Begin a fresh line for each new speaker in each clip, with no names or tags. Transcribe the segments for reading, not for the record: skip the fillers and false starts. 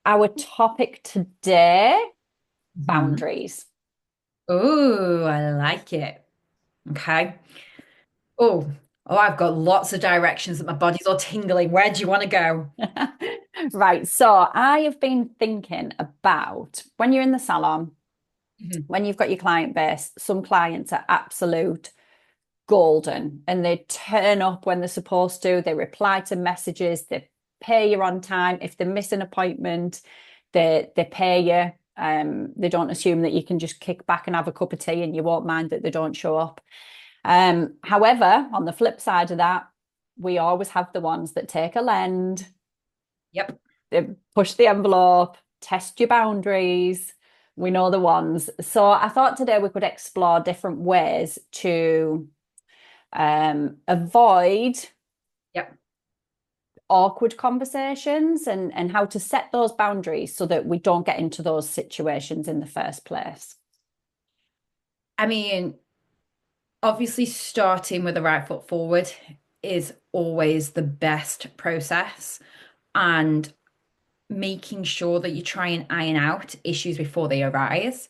Our topic today,
Mhm.
boundaries.
Oh, I like it. Okay. Oh, I've got lots of directions that my body's all tingling. Where do you want to go?
Right, so I have been thinking about when you're in the salon,
Mhm.
when you've got your client base, some clients are absolute golden and they turn up when they're supposed to, they reply to messages, they pay you on time. If they miss an appointment, they pay you. They don't assume that you can just kick back and have a cup of tea and you won't mind that they don't show up. However, on the flip side of that, we always have the ones that take a lend,
Yep.
they push the envelope, test your boundaries. We know the ones. So I thought today we could explore different ways to avoid
Yep.
awkward conversations and how to set those boundaries so that we don't get into those situations in the first place.
I mean, obviously, starting with the right foot forward is always the best process, and making sure that you try and iron out issues before they arise.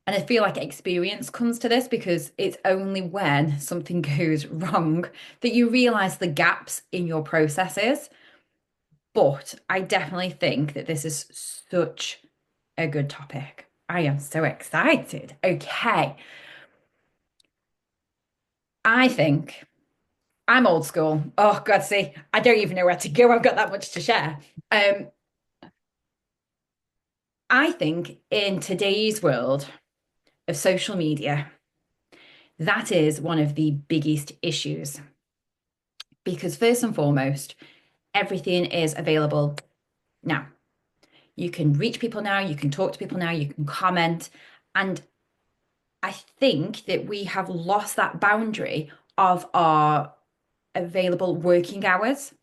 And I feel like experience comes to this because it's only when something goes wrong that you realize the gaps in your processes. But I definitely think that this is such a good topic. I am so excited. Okay. I think I'm old school. Oh, God, see, I don't even know where to go. I've got that much to share. Um, I think in today's world of social media, that is one of the biggest issues because, first and foremost, everything is available now. You can reach people now, you can talk to people now, you can comment. And I think that we have lost that boundary of our available working hours.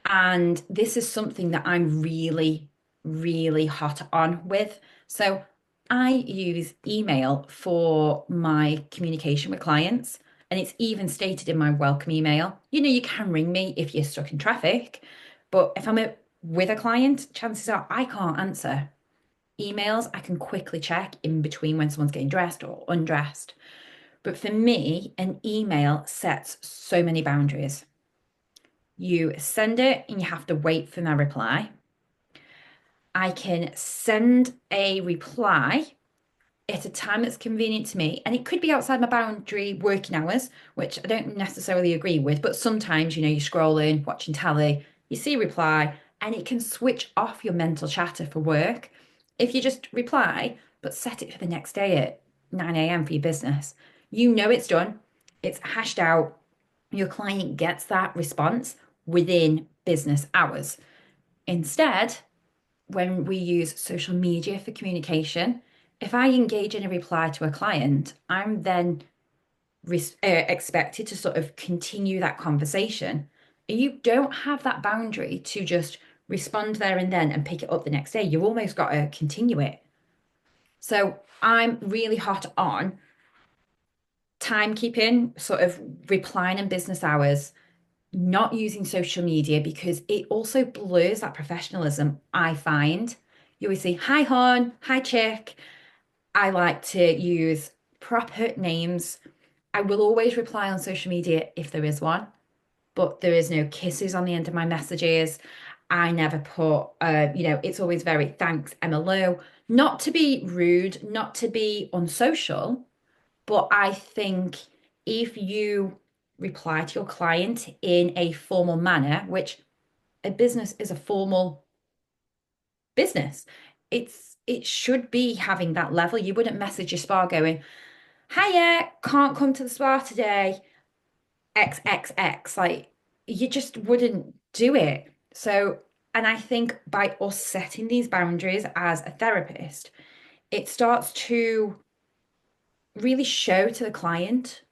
And this is something that I'm really, really hot on with. So I use email for my communication with clients. And it's even stated in my welcome email. You know, you can ring me if you're stuck in traffic, but if with a client, chances are I can't answer. Emails, I can quickly check in between when someone's getting dressed or undressed. But for me, an email sets so many boundaries. You send it and you have to wait for my reply. I can send a reply at a time that's convenient to me, and it could be outside my boundary working hours, which I don't necessarily agree with. But sometimes, you know, you're scrolling, watching telly, you see a reply, and it can switch off your mental chatter for work. If you just reply, but set it for the next day at 9 a.m. for your business, you know it's done, it's hashed out, your client gets that response within business hours. Instead, when we use social media for communication, if I engage in a reply to a client, I'm then expected to sort of continue that conversation. And you don't have that boundary to just respond there and then and pick it up the next day. You've almost got to continue it. So I'm really hot on timekeeping, sort of replying in business hours, not using social media because it also blurs that professionalism, I find. You always say, hi, hon, hi, chick. I like to use proper names. I will always reply on social media if there is one, but there is no kisses on the end of my messages. I never put, it's always very thanks, MLO. Not to be rude, not to be unsocial, but I think if you reply to your client in a formal manner, which a business is a formal business, it should be having that level. You wouldn't message your spa going, hiya, can't come to the spa today, XXX. Like you just wouldn't do it. So, and I think by us setting these boundaries as a therapist, it starts to really show to the client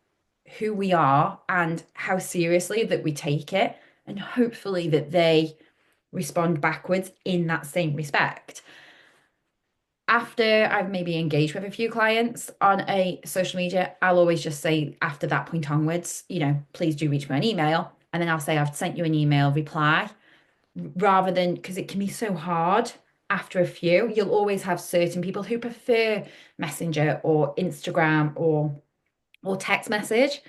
who we are and how seriously that we take it, and hopefully that they respond backwards in that same respect. After I've maybe engaged with a few clients on a social media, I'll always just say after that point onwards, please do reach me an email. And then I'll say, I've sent you an email reply. rather than because it can be so hard after a few. You'll always have certain people who prefer Messenger or Instagram or text message.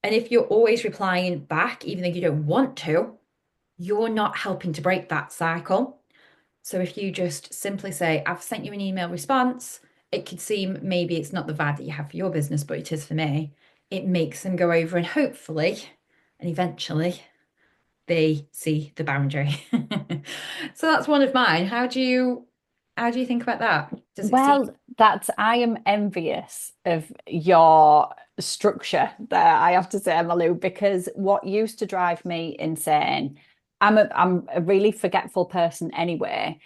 And if you're always replying back, even though you don't want to, you're not helping to break that cycle. So if you just simply say, I've sent you an email response, it could seem maybe it's not the vibe that you have for your business, but it is for me. It makes them go over and hopefully and eventually they see the boundary. So that's one of mine. How do you think about that? Does it seem
Well, that's I am envious of your structure there, I have to say, Emalu, because what used to drive me insane, I'm a really forgetful person anyway.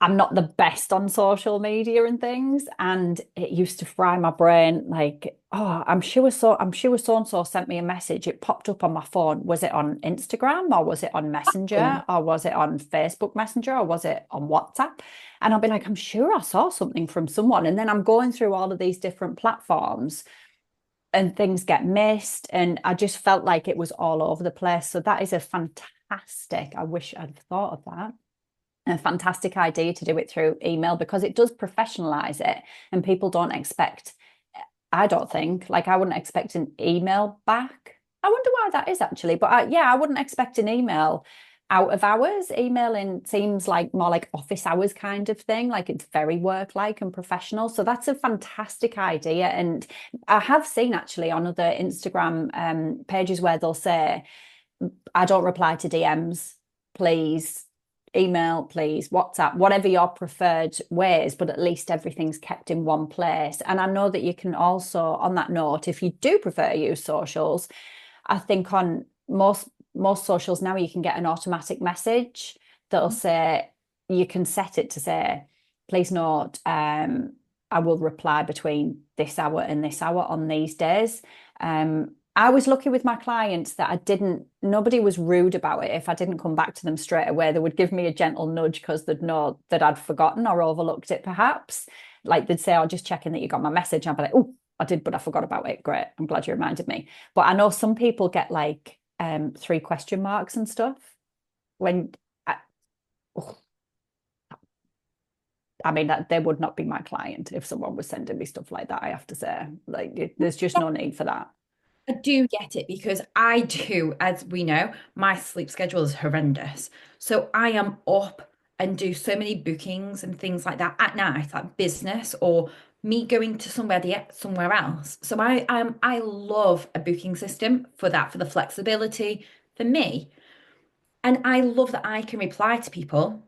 I'm not the best on social media and things, and it used to fry my brain like, oh, I'm sure so and so sent me a message. It popped up on my phone. Was it on Instagram or was it on Messenger or was it on Facebook Messenger or was it on WhatsApp? And I'll be like, I'm sure I saw something from someone. And then I'm going through all of these different platforms and things get missed. And I just felt like it was all over the place. So that is a fantastic, I wish I'd thought of that, a fantastic idea to do it through email because it does professionalize it and people don't expect, I don't think, like I wouldn't expect an email back. I wonder why that is actually, but yeah, I wouldn't expect an email out of hours. Emailing seems like more like office hours kind of thing, like it's very work-like and professional. So that's a fantastic idea. And I have seen actually on other Instagram pages where they'll say, I don't reply to DMs, please email, please, WhatsApp, whatever your preferred ways, but at least everything's kept in one place. And I know that you can also, on that note, if you do prefer to use socials, I think on most socials now you can get an automatic message that'll say you can set it to say, please note, I will reply between this hour and this hour on these days. I was lucky with my clients that nobody was rude about it. If I didn't come back to them straight away, they would give me a gentle nudge because they'd know that I'd forgotten or overlooked it, perhaps. Like they'd say, "Oh, just checking that you got my message." I'd be like, "Oh, I did, but I forgot about it. Great. I'm glad you reminded me." But I know some people get like three question marks and stuff when I, oh, I mean that they would not be my client if someone was sending me stuff like that, I have to say. There's just no need for that.
I do get it because I do, as we know, my sleep schedule is horrendous. So I am up and do so many bookings and things like that at night, like business or me going to somewhere else. So I love a booking system for that, for the flexibility for me. And I love that I can reply to people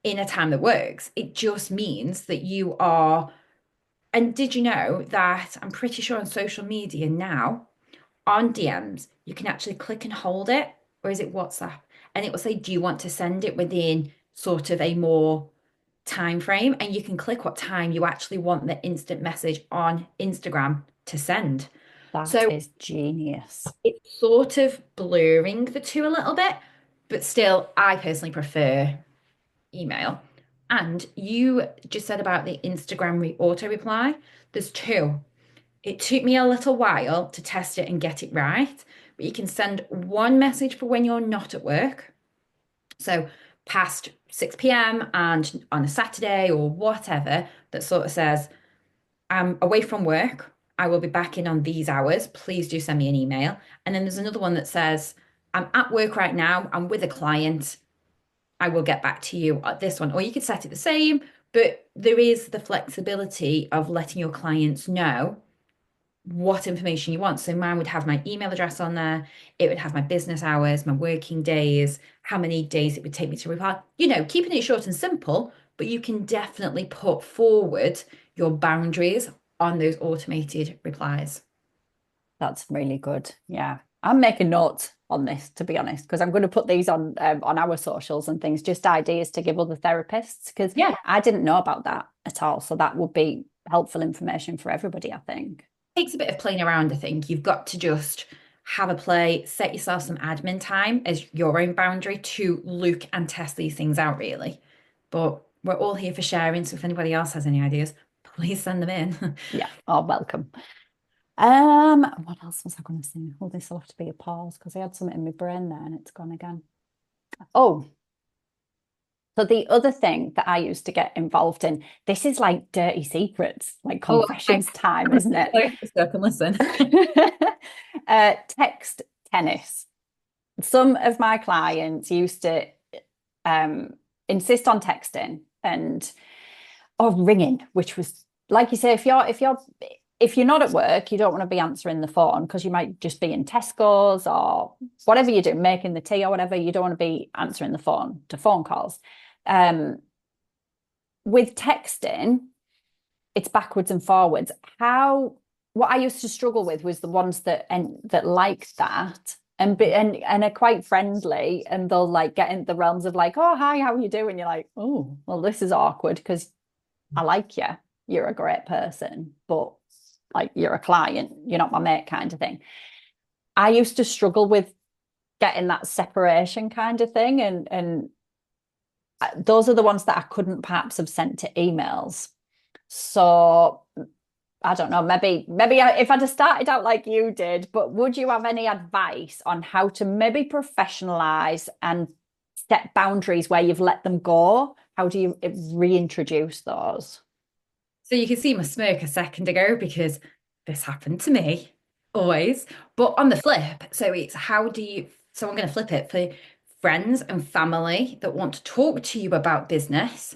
in a time that works. It just means that you are. And did you know that I'm pretty sure on social media now, on DMs, you can actually click and hold it, or is it WhatsApp? And it will say, do you want to send it within sort of a more time frame? And you can click what time you actually want the instant message on Instagram to send.
That
So
is genius.
it's sort of blurring the two a little bit, but still, I personally prefer email. And you just said about the Instagram auto reply. There's two. It took me a little while to test it and get it right, but you can send one message for when you're not at work. So past 6 p.m. and on a Saturday or whatever, that sort of says, I'm away from work. I will be back in on these hours. Please do send me an email. And then there's another one that says, I'm at work right now. I'm with a client. I will get back to you at this one. Or you could set it the same, but there is the flexibility of letting your clients know what information you want. So mine would have my email address on there. It would have my business hours, my working days, how many days it would take me to reply. Keeping it short and simple, but you can definitely put forward your boundaries on those automated replies.
That's really good. Yeah. I'm making notes on this, to be honest, because I'm going to put these on our socials and things, just ideas to give other therapists, because
Yeah,
I didn't know about that at all. So that would be helpful information for everybody, I think.
takes a bit of playing around, I think. You've got to just have a play, set yourself some admin time as your own boundary to look and test these things out, really. But we're all here for sharing, so if anybody else has any ideas, please send them in.
Yeah. Oh, welcome. What else was I going to say? Oh, this will have to be a pause because I had something in my brain there and it's gone again. Oh, so the other thing that I used to get involved in, this is like dirty secrets, like
Oh,
confessions time, isn't it?
so I can listen.
Text tennis. Some of my clients used to um, insist on texting and or ringing, which was like you say, if you're not at work, you don't want to be answering the phone because you might just be in Tesco's or whatever you do, making the tea or whatever. You don't want to be answering the phone to phone calls. Um, with texting, it's backwards and forwards. What I used to struggle with was the ones that like that and are quite friendly, and they'll like get in the realms of like, oh hi, how are you doing? You're like, oh well, this is awkward because I like you. You're a great person, but like you're a client, you're not my mate kind of thing. I used to struggle with getting that separation kind of thing, and those are the ones that I couldn't perhaps have sent to emails. So I don't know, if I'd have started out like you did, but would you have any advice on how to maybe professionalize and set boundaries where you've let them go? How do you reintroduce those?
So you can see my smirk a second ago because this happened to me always. But on the flip, so it's how do you, so I'm going to flip it for friends and family that want to talk to you about business,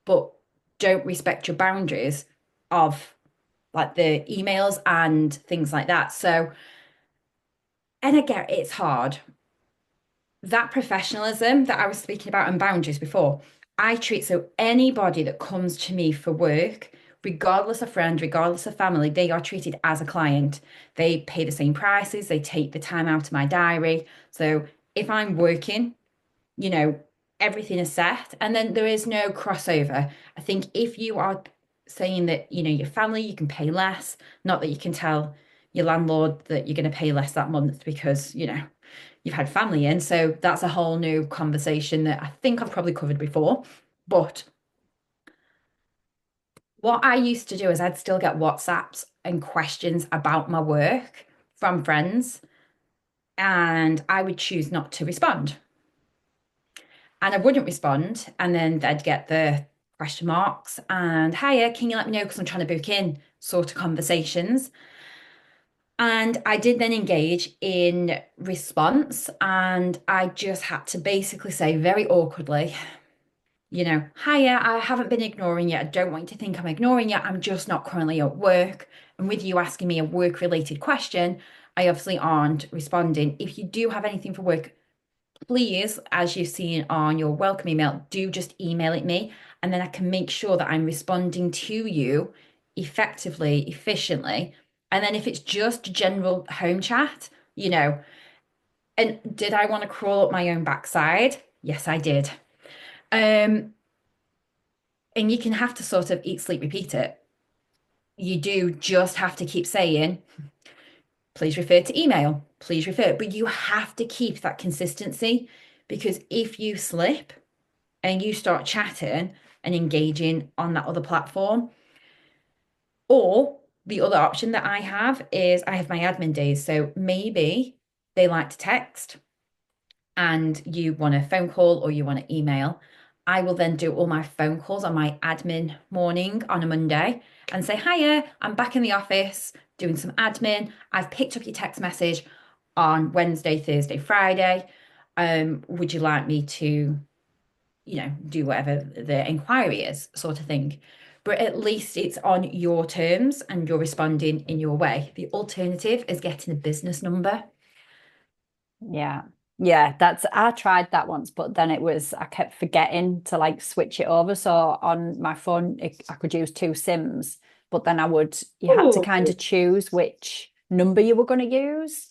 but don't respect your boundaries of like the emails and things like that. So, and again, it's hard. That professionalism that I was speaking about and boundaries before, I treat so anybody that comes to me for work, regardless of friend, regardless of family, they are treated as a client. They pay the same prices, they take the time out of my diary. So if I'm working, you know, everything is set and then there is no crossover. I think if you are saying that, your family, you can pay less, not that you can tell your landlord that you're going to pay less that month because, you've had family in. So that's a whole new conversation that I think I've probably covered before. But what I used to do is I'd still get WhatsApps and questions about my work from friends, and I would choose not to respond. And I wouldn't respond. And then they'd get the question marks and, hiya, can you let me know? Because I'm trying to book in sort of conversations. And I did then engage in response. And I just had to basically say very awkwardly, hiya, I haven't been ignoring you. I don't want you to think I'm ignoring you. I'm just not currently at work. And with you asking me a work related question, I obviously aren't responding. If you do have anything for work, please, as you've seen on your welcome email, do just email it me. And then I can make sure that I'm responding to you effectively, efficiently. And then if it's just general home chat, and did I want to crawl up my own backside? Yes, I did. Um, and you can have to sort of eat, sleep, repeat it. You do just have to keep saying, please refer to email, please refer, but you have to keep that consistency because if you slip, and you start chatting and engaging on that other platform. Or the other option that I have is I have my admin days. So maybe they like to text and you want a phone call or you want to email. I will then do all my phone calls on my admin morning on a Monday and say, hiya, I'm back in the office doing some admin. I've picked up your text message on Wednesday, Thursday, Friday. Would you like me to do whatever the inquiry is, sort of thing. But at least it's on your terms and you're responding in your way. The alternative is getting a business number.
Yeah. Yeah, I tried that once, but then I kept forgetting to like switch it over. So on my phone, I could use two SIMs, but then you had to
Oh,
kind of choose which number you were going to use.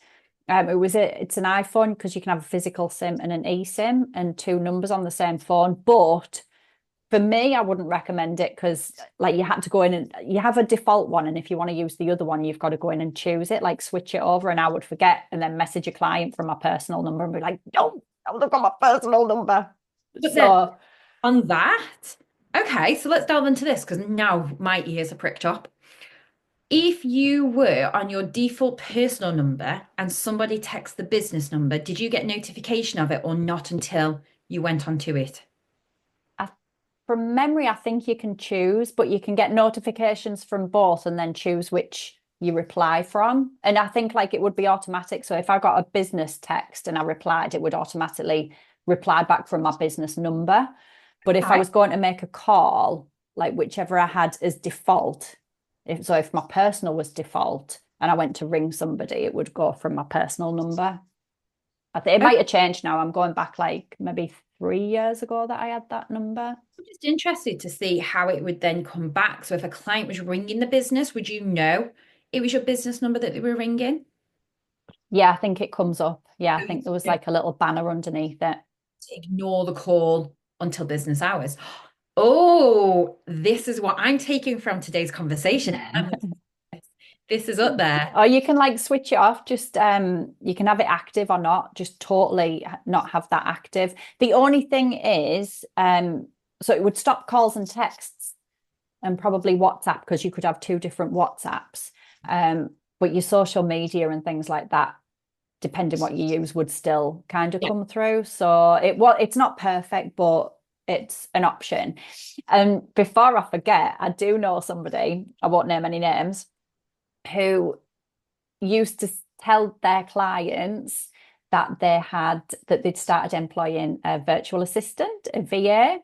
It's an iPhone because you can have a physical SIM and an eSIM and two numbers on the same phone. But for me, I wouldn't recommend it because like you had to go in and you have a default one, and if you want to use the other one, you've got to go in and choose it, like switch it over. And I would forget and then message a client from my personal number and be like, "No, I would have got my personal number."
but then
So
on that, okay, so let's delve into this because now my ears are pricked up. If you were on your default personal number and somebody texts the business number, did you get notification of it or not until you went onto it?
I, from memory, I think you can choose, but you can get notifications from both and then choose which you reply from. And I think like it would be automatic. So if I got a business text and I replied, it would automatically reply back from my business number. But if I
Okay.
was going to make a call, like whichever I had as default, if my personal was default and I went to ring somebody, it would go from my personal number. I think it
Okay.
might have changed now. I'm going back like maybe 3 years ago that I had that number.
I'm just interested to see how it would then come back. So if a client was ringing the business, would you know it was your business number that they were ringing?
Yeah, I think it comes up. Yeah, I
So you
think there was
know
like a little banner underneath it.
to ignore the call until business hours. Oh, this is what I'm taking from today's conversation. This is up there.
Or you can like switch it off, just you can have it active or not, just totally not have that active. The only thing is so it would stop calls and texts and probably WhatsApp because you could have two different WhatsApps. But your social media and things like that, depending what you use, would still kind of
Yeah.
come through. So it's not perfect, but it's an option. And before I forget, I do know somebody, I won't name any names, who used to tell their clients that they'd started employing a virtual assistant, a VA,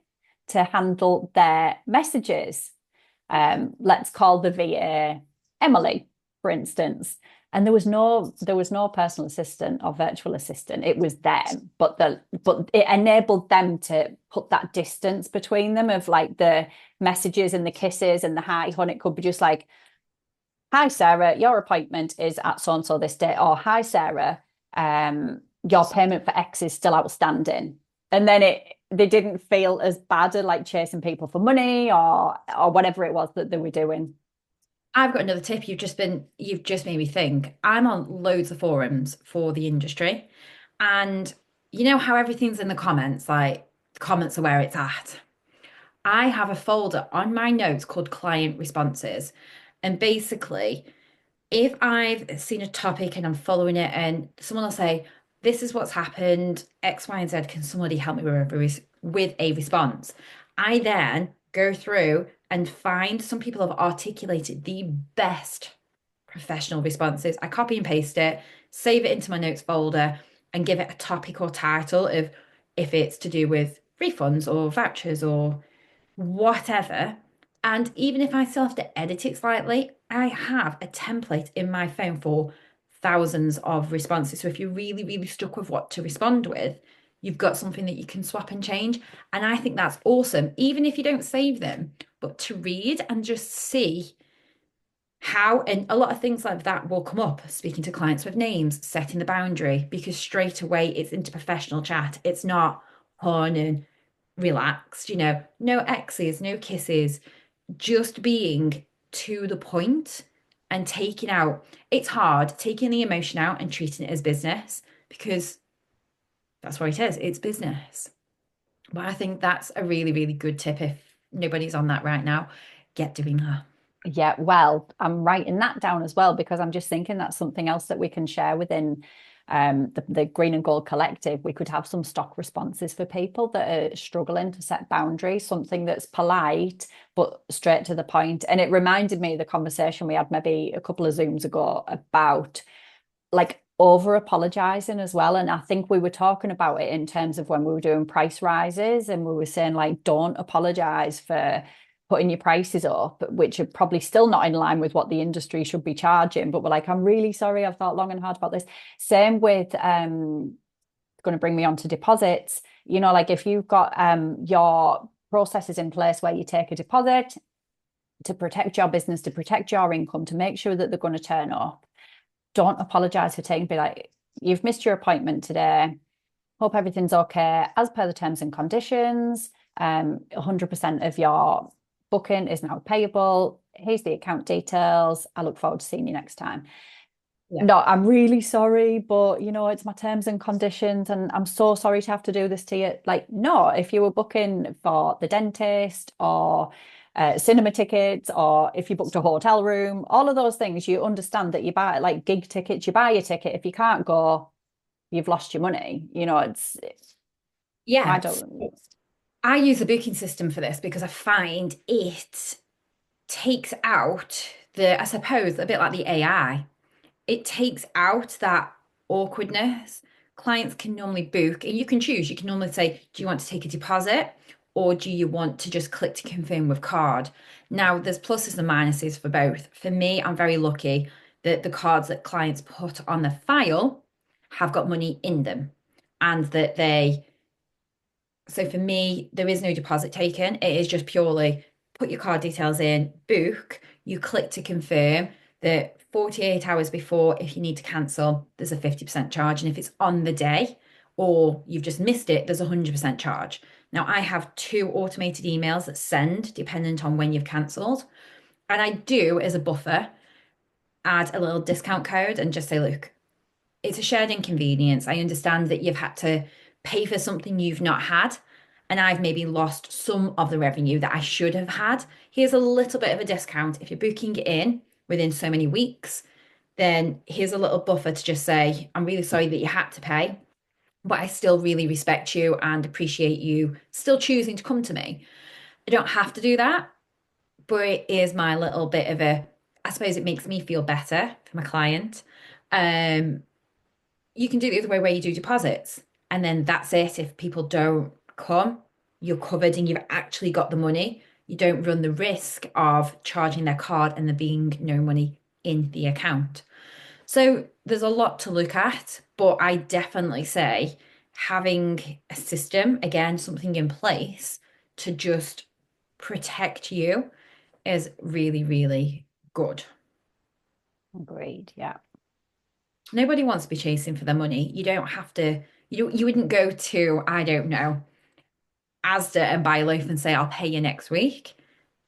to handle their messages. Let's call the VA Emily, for instance. And there was no personal assistant or virtual assistant. It was them, but it enabled them to put that distance between them of like the messages and the kisses and the hi hun. It could be just like, hi Sarah, your appointment is at so and so this day, or hi Sarah, your payment for X is still outstanding. And then they didn't feel as bad at like chasing people for money or whatever it was that they were doing.
I've got another tip. You've just made me think. I'm on loads of forums for the industry, and you know how everything's in the comments, like the comments are where it's at. I have a folder on my notes called client responses. And basically, if I've seen a topic and I'm following it, and someone will say, "This is what's happened, X, Y, and Z. Can somebody help me with a response?" I then go through and find some people have articulated the best professional responses. I copy and paste it, save it into my notes folder, and give it a topic or title of if it's to do with refunds or vouchers or whatever. And even if I still have to edit it slightly, I have a template in my phone for thousands of responses. So if you're really, really stuck with what to respond with, you've got something that you can swap and change. And I think that's awesome, even if you don't save them, but to read and just see how, and a lot of things like that will come up, speaking to clients with names, setting the boundary, because straight away it's into professional chat. It's not on and relaxed, no X's, no kisses, just being to the point and taking out, it's hard taking the emotion out and treating it as business because that's what it is, it's business. But I think that's a really, really good tip if nobody's on that right now. Get doing that.
Yeah, well, I'm writing that down as well because I'm just thinking that's something else that we can share within the Green and Gold Collective. We could have some stock responses for people that are struggling to set boundaries, something that's polite but straight to the point. And it reminded me of the conversation we had maybe a couple of Zooms ago about like over apologizing as well. And I think we were talking about it in terms of when we were doing price rises and we were saying like don't apologize for putting your prices up, which are probably still not in line with what the industry should be charging. But we're like, I'm really sorry, I've thought long and hard about this. Same with going to bring me on to deposits. Like if you've got your processes in place where you take a deposit to protect your business, to protect your income, to make sure that they're going to turn up, don't apologize for taking, be like, you've missed your appointment today. Hope everything's okay. As per the terms and conditions, 100% of your booking is now payable. Here's the account details. I look forward to seeing you next time.
Yeah.
No, I'm really sorry, but it's my terms and conditions, and I'm so sorry to have to do this to you. Like, no, if you were booking for the dentist or cinema tickets, or if you booked a hotel room, all of those things, you understand that you buy like gig tickets, you buy a ticket. If you can't go, you've lost your money. I
Yeah.
don't.
I use a booking system for this because I find it takes out I suppose, a bit like the AI. It takes out that awkwardness. Clients can normally book, and you can choose. You can normally say, do you want to take a deposit or do you want to just click to confirm with card? Now, there's pluses and minuses for both. For me, I'm very lucky that the cards that clients put on the file have got money in them and that so for me, there is no deposit taken. It is just purely put your card details in, book, you click to confirm that 48 hours before, if you need to cancel, there's a 50% charge. And if it's on the day or you've just missed it, there's a 100% charge. Now, I have two automated emails that send dependent on when you've cancelled. And I do, as a buffer, add a little discount code and just say, look, it's a shared inconvenience. I understand that you've had to pay for something you've not had, and I've maybe lost some of the revenue that I should have had. Here's a little bit of a discount. If you're booking it in within so many weeks, then here's a little buffer to just say, I'm really sorry that you had to pay, but I still really respect you and appreciate you still choosing to come to me. I don't have to do that, but it is my little bit of I suppose it makes me feel better for my client. Um, you can do it the other way where you do deposits. And then that's it. If people don't come, you're covered and you've actually got the money. You don't run the risk of charging their card and there being no money in the account. So there's a lot to look at, but I definitely say having a system, again, something in place to just protect you is really, really good.
Agreed. Yeah.
Nobody wants to be chasing for their money. You don't have to, you wouldn't go to, I don't know, Asda and buy a loaf and say, I'll pay you next week.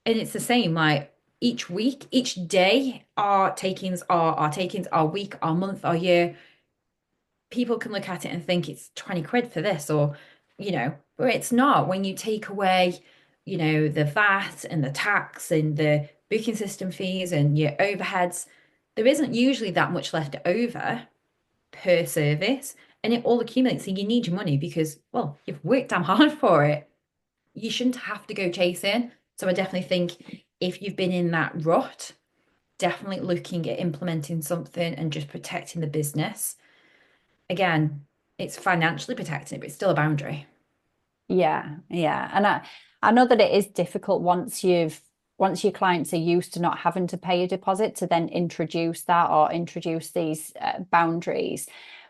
And it's the same, like each week, each day, our takings, our week, our month, our year. People can look at it and think it's 20 quid for this, or, but it's not when you take away, the VAT and the tax and the booking system fees and your overheads, there isn't usually that much left over per service, and it all accumulates and you need your money because, well, you've worked damn hard for it. You shouldn't have to go chasing. So I definitely think if you've been in that rut, definitely looking at implementing something and just protecting the business. Again, it's financially protecting it, but it's still a boundary.
Yeah, yeah. And I know that it is difficult once your clients are used to not having to pay a deposit to then introduce that or introduce these boundaries.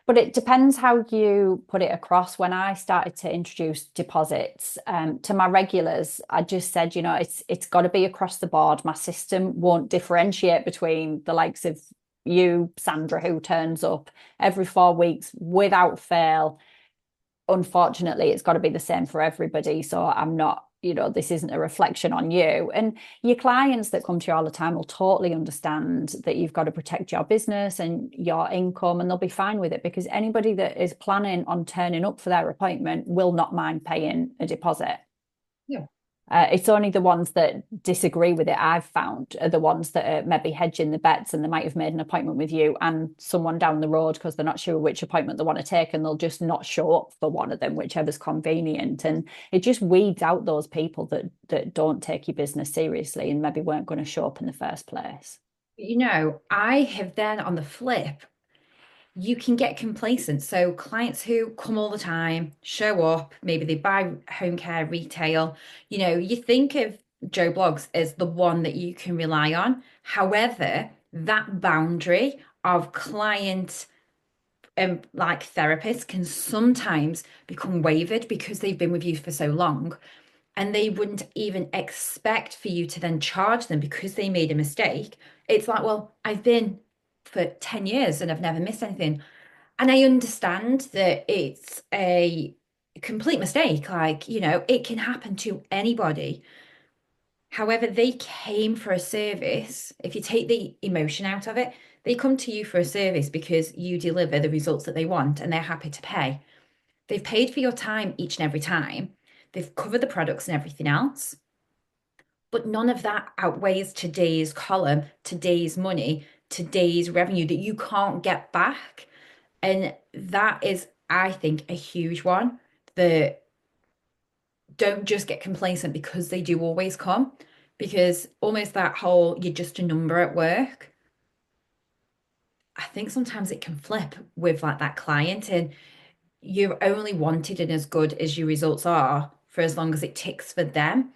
But it depends how you put it across. When I started to introduce deposits to my regulars, I just said, it's got to be across the board. My system won't differentiate between the likes of you, Sandra, who turns up every 4 weeks without fail. Unfortunately, it's got to be the same for everybody. So I'm not, this isn't a reflection on you. And your clients that come to you all the time will totally understand that you've got to protect your business and your income, and they'll be fine with it because anybody that is planning on turning up for their appointment will not mind paying a deposit.
Yeah.
It's only the ones that disagree with it, I've found, are the ones that are maybe hedging the bets and they might have made an appointment with you and someone down the road because they're not sure which appointment they want to take and they'll just not show up for one of them, whichever's convenient. And it just weeds out those people that don't take your business seriously and maybe weren't going to show up in the first place.
I have then on the flip, you can get complacent. So clients who come all the time, show up, maybe they buy home care, retail, you think of Joe Blogs as the one that you can rely on. However, that boundary of client and like therapists can sometimes become wavered because they've been with you for so long and they wouldn't even expect for you to then charge them because they made a mistake. It's like, well, I've been for 10 years and I've never missed anything. And I understand that it's a complete mistake. Like, it can happen to anybody. However, they came for a service. If you take the emotion out of it, they come to you for a service because you deliver the results that they want and they're happy to pay. They've paid for your time each and every time. They've covered the products and everything else. But none of that outweighs today's column, today's money, today's revenue that you can't get back. And that is, I think, a huge one that don't just get complacent because they do always come. Because almost that whole you're just a number at work, I think sometimes it can flip with like that client, and you're only wanted and as good as your results are for as long as it ticks for them.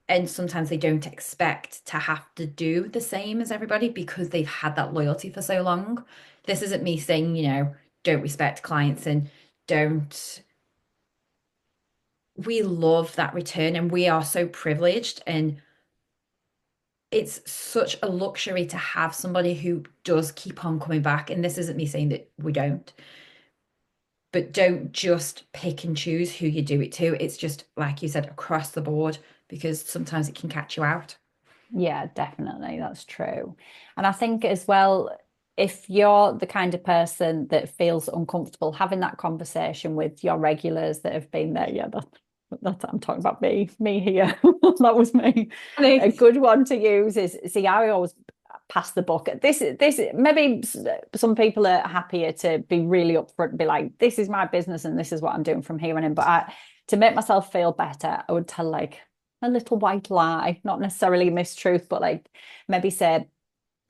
And sometimes they don't expect to have to do the same as everybody because they've had that loyalty for so long. This isn't me saying, don't respect clients and don't. We love that return and we are so privileged. And it's such a luxury to have somebody who does keep on coming back. And this isn't me saying that we don't, but don't just pick and choose who you do it to. It's just, like you said, across the board because sometimes it can catch you out.
Yeah, definitely. That's true. And I think as well, if you're the kind of person that feels uncomfortable having that conversation with your regulars that have been there, yeah, that's I'm talking about me here. That was me. A
Really?
good one to use is see, I always pass the buck. This maybe some people are happier to be really upfront and be like, this is my business and this is what I'm doing from here on in. But to make myself feel better, I would tell like a little white lie, not necessarily a mistruth, but like maybe say,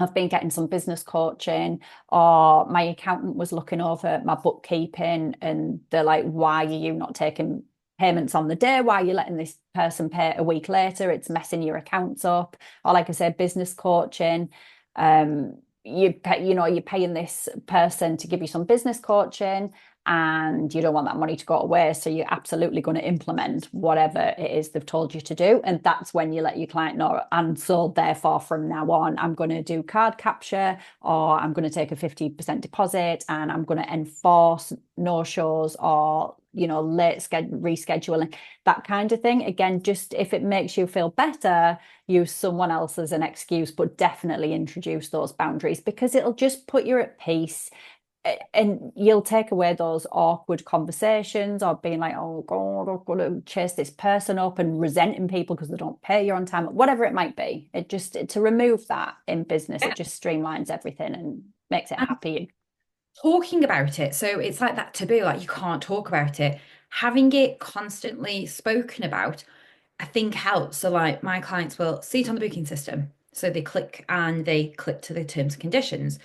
I've been getting some business coaching, or my accountant was looking over my bookkeeping and they're like, why are you not taking payments on the day? Why are you letting this person pay a week later? It's messing your accounts up. Or like I said, business coaching. You're paying this person to give you some business coaching and you don't want that money to go away. So you're absolutely going to implement whatever it is they've told you to do. And that's when you let your client know. And so therefore, from now on, I'm going to do card capture, or I'm going to take a 50% deposit, and I'm going to enforce no shows, or, late rescheduling, that kind of thing. Again, just if it makes you feel better, use someone else as an excuse, but definitely introduce those boundaries because it'll just put you at peace, and you'll take away those awkward conversations or being like, oh God, I've got to chase this person up, and resenting people because they don't pay you on time, whatever it might be. It just, to remove that in business, it
Yeah.
just streamlines everything and makes it
And
happy.
talking about it. So it's like that taboo, like you can't talk about it. Having it constantly spoken about, I think helps. So like my clients will see it on the booking system. So they click and they click to the terms and conditions.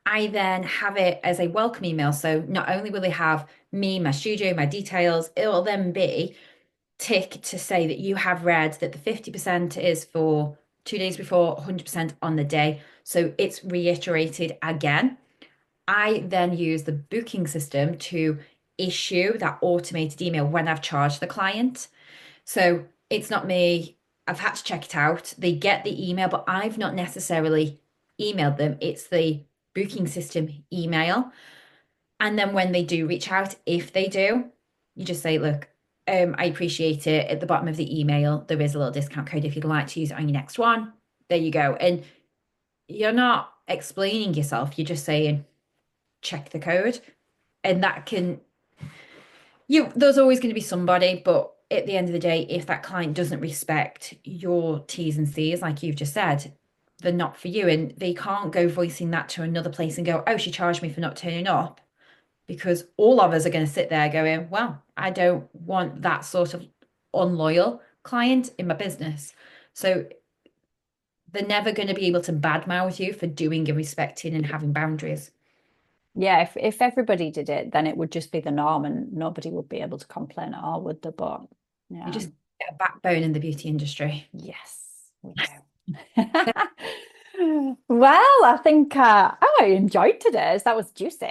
I then have it as a welcome email. So not only will they have me, my studio, my details, it'll then be tick to say that you have read that the 50% is for 2 days before, 100% on the day. So it's reiterated again. I then use the booking system to issue that automated email when I've charged the client. So it's not me, I've had to check it out. They get the email, but I've not necessarily emailed them. It's the booking system email. And then when they do reach out, if they do, you just say, look, I appreciate it. At the bottom of the email, there is a little discount code if you'd like to use it on your next one. There you go. And you're not explaining yourself, you're just saying, check the code. And that can, there's always going to be somebody, but at the end of the day, if that client doesn't respect your T's and C's, like you've just said, they're not for you. And they can't go voicing that to another place and go, oh, she charged me for not turning up. Because all of us are going to sit there going, well, I don't want that sort of unloyal client in my business. So they're never going to be able to badmouth you for doing and respecting and having boundaries.
Yeah, if everybody did it, then it would just be the norm and nobody would be able to complain at all, would they? But
You
yeah,
just get a backbone in the beauty industry.
yes, we do. Well, I think I enjoyed today's. That was juicy.